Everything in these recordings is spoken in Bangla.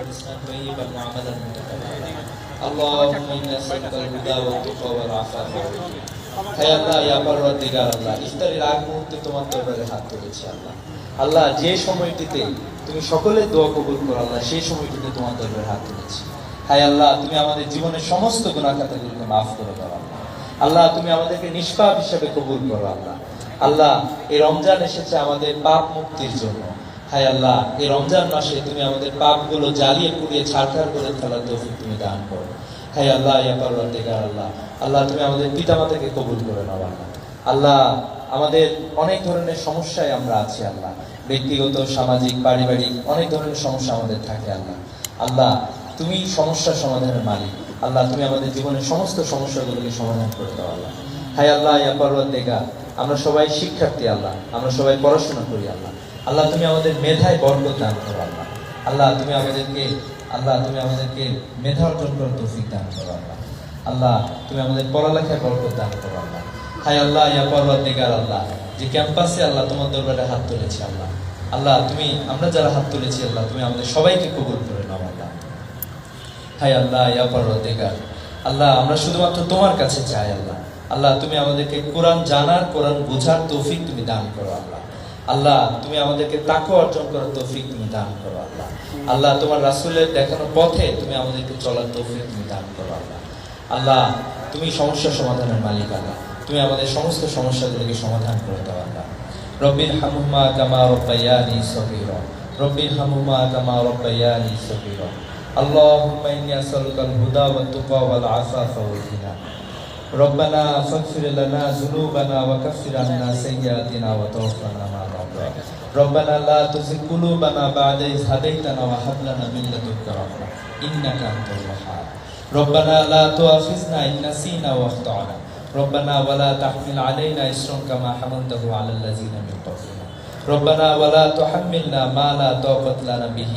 رزقا طيبا وعملا متقبلا اللهم إنا نسألك الهدى والتقى والعفاف والغنى হায় আল্লাহ ইয়া পরওয়ারদিগার আল্লাহ ইফতারের আগ মুহূর্তে তোমার দরবারে হাত তুলেছি আল্লাহ আল্লাহ যে সময়টিতে তুমি সকলের দোয়া কবুল করো আল্লাহ সেই সময়টিতে তোমার দরবারে হাত তুলেছি হায় আল্লাহ তুমি আমাদের জীবনের সমস্ত গুনাহ খাতাগুলোকে মাফ করে দাও আল্লাহ আল্লাহ তুমি আমাদেরকে নিষ্পাপ হিসেবে কবুল করো আল্লাহ আল্লাহ এই রমজান এসেছে আমাদের পাপ মুক্তির জন্য হায় আল্লাহ এই রমজান মাসে তুমি আমাদের পাপগুলো জ্বালিয়ে পুড়িয়ে ছারখার করে ফেলার তৌফিক তুমি দান করো হায় আল্লাহ ইয়া পরওয়ারদিগার আল্লাহ আল্লাহ তুমি আমাদের পিতামাতাকে কবুল করে নাও আল্লাহ আল্লাহ আমাদের অনেক ধরনের সমস্যায় আমরা আছি আল্লাহ ব্যক্তিগত সামাজিক পারিবারিক অনেক ধরনের সমস্যা আমাদের থাকে আল্লাহ আল্লাহ তুমি সমস্যার সমাধানের মালিক আল্লাহ তুমি আমাদের জীবনের সমস্ত সমস্যাগুলোকে সমাধান করে দাও আল্লাহ হায় আল্লাহ ইয়া পরওয়ারদিগার আমরা সবাই শিক্ষার্থী আল্লাহ আমরা সবাই পড়াশোনা করি আল্লাহ আল্লাহ তুমি আমাদের মেধায় বরকত দান করো আল্লাহ আল্লাহ তুমি আমাদেরকে মেধা অর্জন করার তৌফিক দান করো আল্লাহ আল্লাহ তুমি আমাদের পড়ালেখায় বরকত দান করো আল্লাহ হায় আল্লাহ ইয়া পরওয়ারদিগার আল্লাহ যে ক্যাম্পাসে আল্লাহ তোমার দরবারে হাত তুলেছি আল্লাহ আল্লাহ তুমি আমরা যারা হাত তুলেছি আল্লাহ তুমি আমাদের সবাইকে কবুল করে নাও আল্লাহ হায় আল্লাহ ইয়া পরওয়ারদিগার আল্লাহ আমরা শুধুমাত্র তোমার কাছে চাই আল্লাহ আল্লাহ তুমি আমাদেরকে কোরআন জানার কোরআন বোঝার তৌফিক তুমি দান করো আল্লাহ আল্লাহ তুমি আমাদেরকে তাকওয়া অর্জন করার তৌফিক তুমি দান করো আল্লাহ আল্লাহ তোমার রাসূলের দেখানো পথে তুমি আমাদেরকে চলার তৌফিক তুমি দান করো আল্লাহ আল্লাহ তুমি সমস্যা সমাধানের মালিক আল্লাহ তুমি আমাদের সমস্ত সমস্যাগুলোকে সমাধান করে দাও আল্লাহ রব্বির হামহুমা কামা রাব্বায়ানি সগীরা রব্বির হামহুমা কামা রাব্বায়ানি সগীরা আল্লাহুম্মা ইন্নী আসআলুকাল হুদা ওয়াত তুকা ওয়াল আফাফা ওয়াল গিনা ربنا فاغفر لنا ذنوبنا وكفر عنا سيئاتنا وتوفنا مع الأبرار ربنا لا تزغ قلوبنا بعد إذ هديتنا وهب لنا من لدنك رحمة إنك أنت الوهاب ربنا لا تؤاخذنا إن نسينا وأخطأنا ربنا ولا تحمل علينا إصرا كما حملته على الذين من قبلنا ربنا ولا تحملنا ما لا طاقة لنا به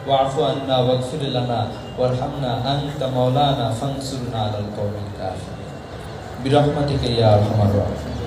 واعف عنا واغفر لنا وارحمنا أنت مولانا فانصرنا على القوم الكافرين برحمتك يا أرحم الراحمين